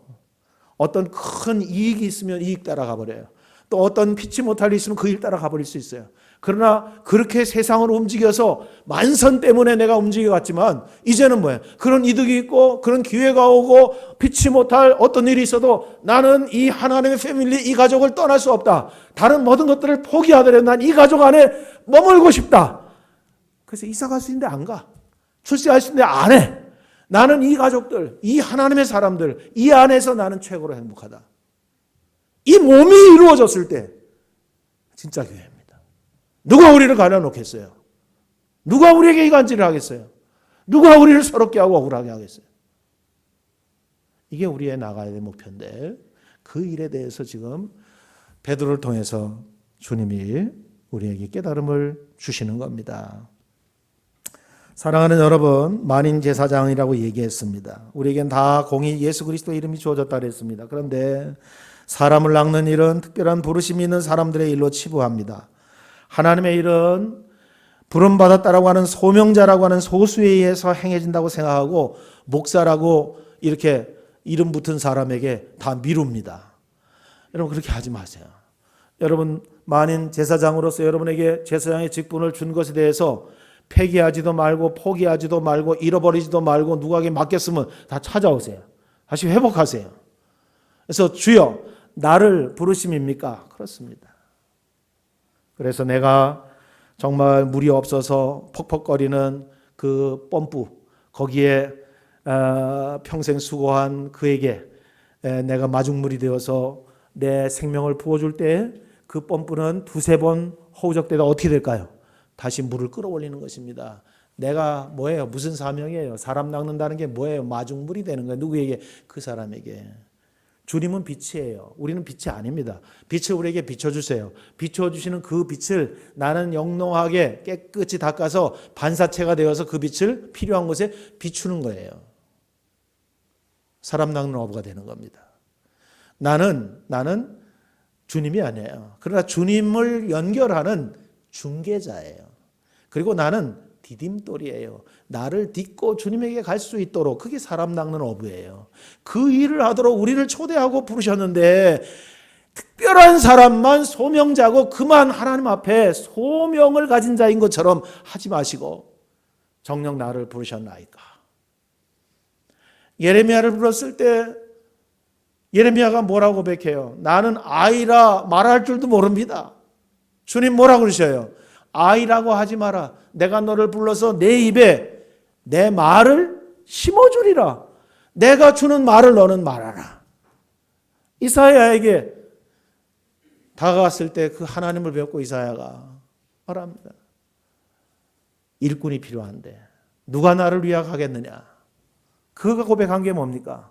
어떤 큰 이익이 있으면 이익 따라가 버려요. 또 어떤 피치 못할 일이 있으면 그 일 따라가 버릴 수 있어요. 그러나 그렇게 세상을 움직여서 만선 때문에 내가 움직여갔지만 이제는 뭐예요? 그런 이득이 있고 그런 기회가 오고 피치 못할 어떤 일이 있어도 나는 이 하나님의 패밀리, 이 가족을 떠날 수 없다. 다른 모든 것들을 포기하더라도 난 이 가족 안에 머물고 싶다. 그래서 이사 갈 수 있는데 안 가. 출세할 수 있는데 안 해. 나는 이 가족들, 이 하나님의 사람들, 이 안에서 나는 최고로 행복하다. 이 몸이 이루어졌을 때 진짜 교회입니다. 누가 우리를 가려놓겠어요? 누가 우리에게 이간질을 하겠어요? 누가 우리를 서럽게 하고 억울하게 하겠어요? 이게 우리의 나가야 될 목표인데 그 일에 대해서 지금 베드로를 통해서 주님이 우리에게 깨달음을 주시는 겁니다. 사랑하는 여러분, 만인 제사장이라고 얘기했습니다. 우리에겐 다 공의 예수 그리스도 이름이 주어졌다 그랬습니다. 그런데 사람을 낚는 일은 특별한 부르심이 있는 사람들의 일로 치부합니다. 하나님의 일은 부름받았다라고 하는 소명자라고 하는 소수에 의해서 행해진다고 생각하고 목사라고 이렇게 이름 붙은 사람에게 다 미룹니다. 여러분 그렇게 하지 마세요. 여러분 만인 제사장으로서 여러분에게 제사장의 직분을 준 것에 대해서 폐기하지도 말고 포기하지도 말고 잃어버리지도 말고 누구에게 맡겼으면 다 찾아오세요. 다시 회복하세요. 그래서 주여 나를 부르심입니까? 그렇습니다. 그래서 내가 정말 물이 없어서 퍽퍽거리는 그 펌프 거기에 평생 수고한 그에게 내가 마중물이 되어서 내 생명을 부어줄 때 그 펌프는 두세 번 허우적대다 어떻게 될까요? 다시 물을 끌어올리는 것입니다. 내가 뭐예요? 무슨 사명이에요? 사람 낚는다는 게 뭐예요? 마중물이 되는 거예요. 누구에게? 그 사람에게. 주님은 빛이에요. 우리는 빛이 아닙니다. 빛을 우리에게 비춰주세요. 비춰주시는 그 빛을 나는 영롱하게 깨끗이 닦아서 반사체가 되어서 그 빛을 필요한 곳에 비추는 거예요. 사람 낚는 어부가 되는 겁니다. 나는 주님이 아니에요. 그러나 주님을 연결하는 중개자예요. 그리고 나는 디딤돌이에요. 나를 딛고 주님에게 갈 수 있도록 그게 사람 낚는 어부예요. 그 일을 하도록 우리를 초대하고 부르셨는데 특별한 사람만 소명자고 그만 하나님 앞에 소명을 가진 자인 것처럼 하지 마시고 정녕 나를 부르셨나이까. 예레미야를 불렀을 때 예레미야가 뭐라고 고백해요? 나는 아이라 말할 줄도 모릅니다. 주님 뭐라고 그러셔요? 아이라고 하지 마라. 내가 너를 불러서 내 입에 내 말을 심어주리라. 내가 주는 말을 너는 말하라. 이사야에게 다가갔을 때 그 하나님을 배웠고 이사야가 말합니다. 일꾼이 필요한데 누가 나를 위하겠느냐? 그가 고백한 게 뭡니까?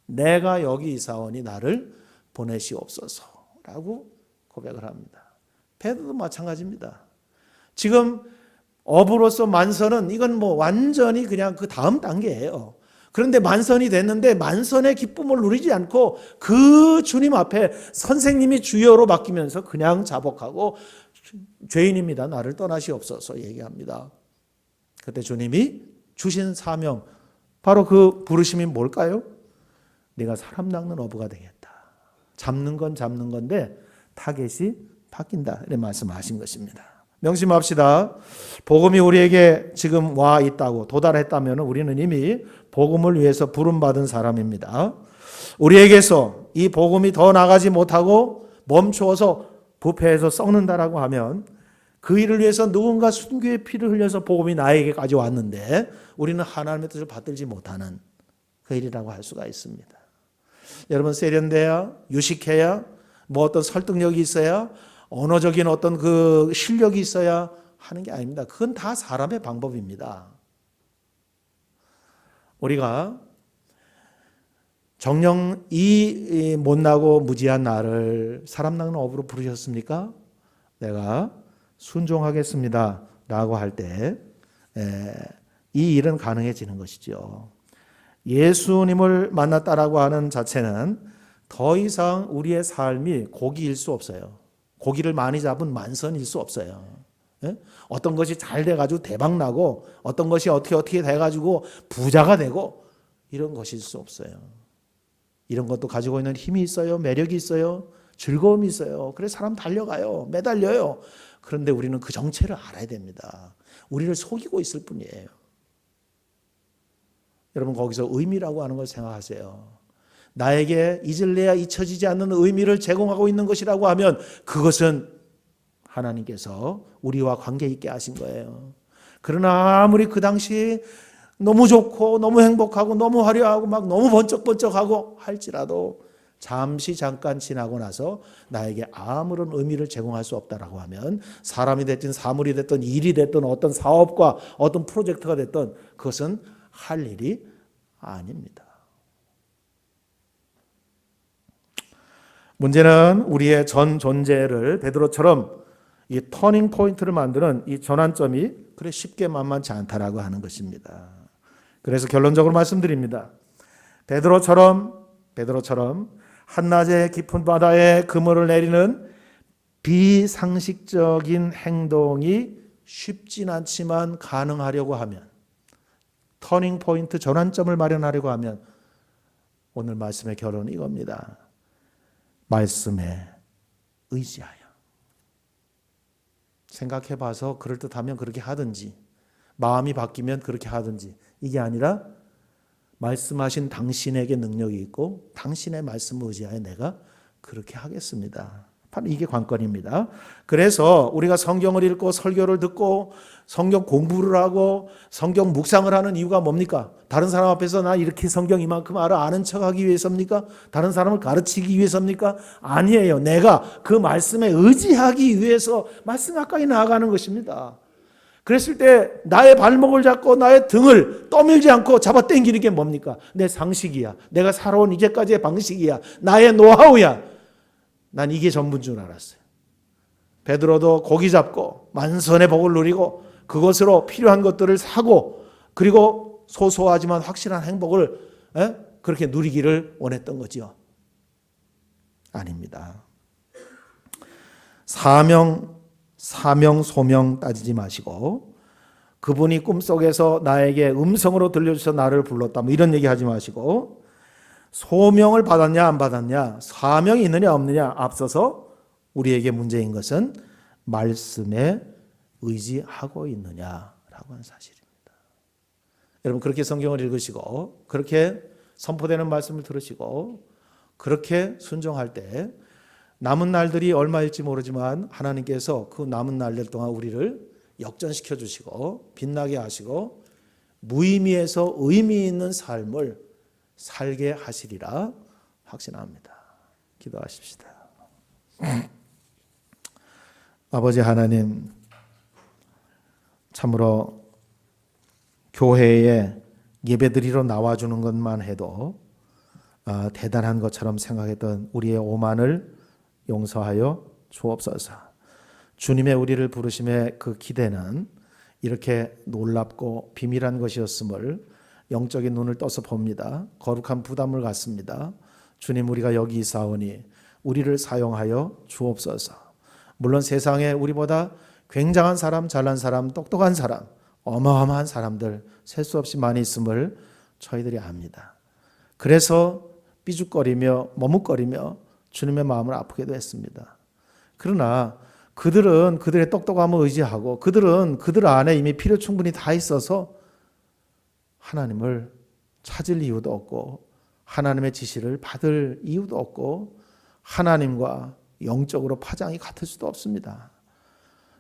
내가 여기 이사오니 나를 보내시옵소서라고 고백을 합니다. 베드로도 마찬가지입니다. 지금 어부로서 만선은 이건 뭐 완전히 그냥 그 다음 단계예요. 그런데 만선이 됐는데 만선의 기쁨을 누리지 않고 그 주님 앞에 선생님이 주여로 바뀌면서 그냥 자복하고 죄인입니다. 나를 떠나시옵소서 얘기합니다. 그때 주님이 주신 사명 바로 그 부르심이 뭘까요? 네가 사람 낚는 어부가 되겠다. 잡는 건 잡는 건데 타겟이 바뀐다. 이렇게 말씀하신 것입니다. 명심합시다. 복음이 우리에게 지금 와 있다고 도달했다면 우리는 이미 복음을 위해서 부름받은 사람입니다. 우리에게서 이 복음이 더 나가지 못하고 멈추어서 부패해서 썩는다라고 하면 그 일을 위해서 누군가 순교의 피를 흘려서 복음이 나에게까지 왔는데 우리는 하나님의 뜻을 받들지 못하는 그 일이라고 할 수가 있습니다. 여러분 세련돼야 유식해야 뭐 어떤 설득력이 있어야 언어적인 어떤 그 실력이 있어야 하는 게 아닙니다. 그건 다 사람의 방법입니다. 우리가 정녕 이 못나고 무지한 나를 사람 낚는 어부로 부르셨습니까? 내가 순종하겠습니다 라고 할 때 이 일은 가능해지는 것이죠. 예수님을 만났다라고 하는 자체는 더 이상 우리의 삶이 고기일 수 없어요. 고기를 많이 잡은 만선일 수 없어요. 예? 어떤 것이 잘 돼가지고 대박 나고 어떤 것이 어떻게 돼가지고 부자가 되고 이런 것일 수 없어요. 이런 것도 가지고 있는 힘이 있어요. 매력이 있어요. 즐거움이 있어요. 그래서 사람 달려가요. 매달려요. 그런데 우리는 그 정체를 알아야 됩니다. 우리를 속이고 있을 뿐이에요. 여러분 거기서 의미라고 하는 걸 생각하세요. 나에게 잊을래야 잊혀지지 않는 의미를 제공하고 있는 것이라고 하면 그것은 하나님께서 우리와 관계 있게 하신 거예요. 그러나 아무리 그 당시 너무 좋고 너무 행복하고 너무 화려하고 막 너무 번쩍번쩍하고 할지라도 잠시 잠깐 지나고 나서 나에게 아무런 의미를 제공할 수 없다라고 하면 사람이 됐든 사물이 됐든 일이 됐든 어떤 사업과 어떤 프로젝트가 됐든 그것은 할 일이 아닙니다. 문제는 우리의 전 존재를 베드로처럼 이 터닝 포인트를 만드는 이 전환점이 그래 쉽게 만만치 않다라고 하는 것입니다. 그래서 결론적으로 말씀드립니다. 베드로처럼 한낮의 깊은 바다에 그물을 내리는 비상식적인 행동이 쉽진 않지만 가능하려고 하면 터닝 포인트 전환점을 마련하려고 하면 오늘 말씀의 결론은 이겁니다. 말씀에 의지하여. 생각해 봐서 그럴듯하면 그렇게 하든지 마음이 바뀌면 그렇게 하든지 이게 아니라 말씀하신 당신에게 능력이 있고 당신의 말씀을 의지하여 내가 그렇게 하겠습니다. 바로 이게 관건입니다. 그래서 우리가 성경을 읽고 설교를 듣고 성경 공부를 하고 성경 묵상을 하는 이유가 뭡니까? 다른 사람 앞에서 나 이렇게 성경 이만큼 알아 아는 척하기 위해서입니까? 다른 사람을 가르치기 위해서입니까? 아니에요. 내가 그 말씀에 의지하기 위해서 말씀 가까이 나아가는 것입니다. 그랬을 때 나의 발목을 잡고 나의 등을 떠밀지 않고 잡아 당기는 게 뭡니까? 내 상식이야. 내가 살아온 이제까지의 방식이야. 나의 노하우야. 난 이게 전부인 줄 알았어요. 베드로도 고기 잡고 만선의 복을 누리고 그것으로 필요한 것들을 사고 그리고 소소하지만 확실한 행복을 그렇게 누리기를 원했던 거지요. 아닙니다. 사명, 소명 따지지 마시고 그분이 꿈속에서 나에게 음성으로 들려주셔서 나를 불렀다 뭐 이런 얘기 하지 마시고 소명을 받았냐 안 받았냐 사명이 있느냐 없느냐 앞서서 우리에게 문제인 것은 말씀에 의지하고 있느냐라고 하는 사실입니다. 여러분 그렇게 성경을 읽으시고 그렇게 선포되는 말씀을 들으시고 그렇게 순종할 때 남은 날들이 얼마일지 모르지만 하나님께서 그 남은 날들 동안 우리를 역전시켜 주시고 빛나게 하시고 무의미에서 의미 있는 삶을 살게 하시리라 확신합니다. 기도하십시다. 아버지 하나님, 참으로 교회에 예배드리러 나와주는 것만 해도 대단한 것처럼 생각했던 우리의 오만을 용서하여 주옵소서. 주님의 우리를 부르심의 그 기대는 이렇게 놀랍고 비밀한 것이었음을 영적인 눈을 떠서 봅니다. 거룩한 부담을 갖습니다. 주님 우리가 여기 있사오니 우리를 사용하여 주옵소서. 물론 세상에 우리보다 굉장한 사람, 잘난 사람, 똑똑한 사람, 어마어마한 사람들 셀 수 없이 많이 있음을 저희들이 압니다. 그래서 삐죽거리며 머뭇거리며 주님의 마음을 아프게도 했습니다. 그러나 그들은 그들의 똑똑함을 의지하고 그들은 그들 안에 이미 필요 충분히 다 있어서 하나님을 찾을 이유도 없고 하나님의 지시를 받을 이유도 없고 하나님과 영적으로 파장이 같을 수도 없습니다.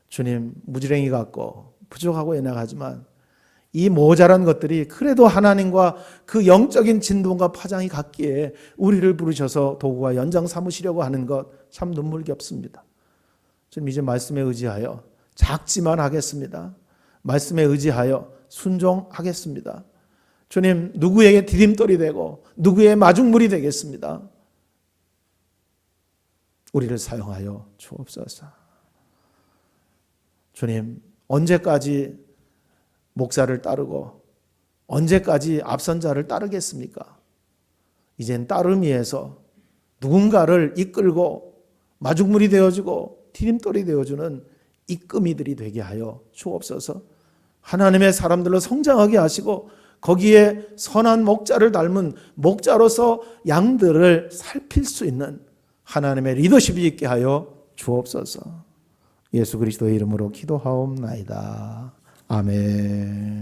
주님 무지랭이 같고 부족하고 연약하지만 이 모자란 것들이 그래도 하나님과 그 영적인 진동과 파장이 같기에 우리를 부르셔서 도구와 연장 삼으시려고 하는 것 참 눈물겹습니다. 주님 이제 말씀에 의지하여 작지만 하겠습니다. 말씀에 의지하여 순종하겠습니다. 주님 누구에게 디딤돌이 되고 누구의 마중물이 되겠습니다. 우리를 사용하여 주옵소서. 주님 언제까지 목사를 따르고 언제까지 앞선 자를 따르겠습니까? 이젠 따름이에서 누군가를 이끌고 마중물이 되어주고 디딤돌이 되어주는 이끄미들이 되게 하여 주옵소서. 하나님의 사람들로 성장하게 하시고 거기에 선한 목자를 닮은 목자로서 양들을 살필 수 있는 하나님의 리더십이 있게 하여 주옵소서. 예수 그리스도의 이름으로 기도하옵나이다. 아멘.